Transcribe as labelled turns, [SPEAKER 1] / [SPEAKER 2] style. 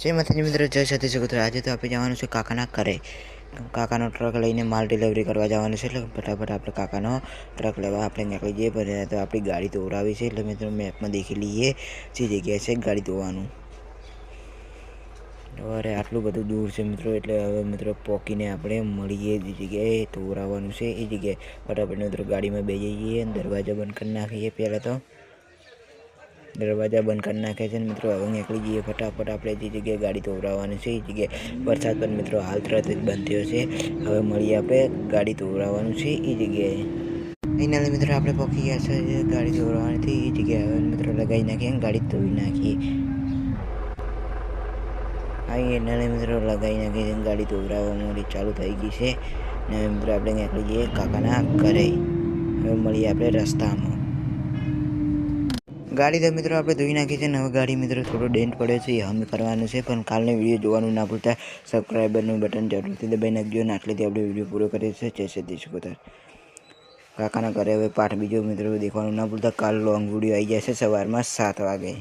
[SPEAKER 1] જય માતાજી મિત્રો, જય સતી સગોત્ર। આજે તો આપણે જવાનું છે કાકાના ઘરે। કાકાનો ટ્રક લઈને માલ ડિલિવરી કરવા જવાનું છે, એટલે ફટાફટ આપણે કાકાનો ટ્રક લેવા આપણે નીકળી જઈએ। પણ તો આપણી ગાડી ધોવરાવી છે, એટલે મિત્રો મેપમાં દેખી લઈએ જે જગ્યાએ છે ગાડી ધોવાનું। અરે આટલું બધું દૂર છે મિત્રો, એટલે હવે મિત્રો પોકીને આપણે મળીએ જે જગ્યાએ ધોવરાવવાનું છે એ જગ્યાએ। ફટાફટ મિત્રો ગાડીમાં બેસી જઈએ, દરવાજા બંધ કરી નાખીએ। પહેલાં તો દરવાજા બંધ કરી નાખે છે મિત્રો। હવે નીકળી જઈએ ફટાફટ આપણે જે જગ્યાએ ગાડી ધોવરાવવાની છે એ જગ્યાએ। વરસાદ પણ મિત્રો હાલ તરત જ બંધ થયો છે। હવે મળીએ આપણે ગાડી ધોવરાવવાનું છે એ જગ્યાએ। અહીંના મિત્રો આપણે પહોંચી ગયા છે ગાડી ધોવરાવવાની એ જગ્યાએ। હવે મિત્રો લગાવી નાખીએ, ગાડી ધોઈ નાખીએ। એના મિત્રો લગાવી નાખીએ છે, ગાડી ધોવરાવવા માટે ચાલુ થઈ ગઈ છે ને મિત્રો આપણે નીકળી જઈએ કાકાના ઘરે। હવે મળીએ આપણે રસ્તામાં। ગાડી તો મિત્રો આપણે ધોઈ નાખી છે ને હવે ગાડી મિત્રો થોડો ડેન્ટ પડ્યો છે એ હમ કરવાનું છે। પણ કાલનો વિડીયો જોવાનું ના ભૂલતા, સબસ્ક્રાઈબરનું બટન જરૂરથી દબાઈ નાખજો ને આટલેથી આપણે વિડીયો પૂરો કરીએ છીએ। જય સતી સગોત્ર। કાકાના ઘરે હવે પાઠ બીજો મિત્રો દેખવાનું ના ભૂલતા। કાલ લોંગ વિડીયો આવી જશે સવારમાં 7 વાગે।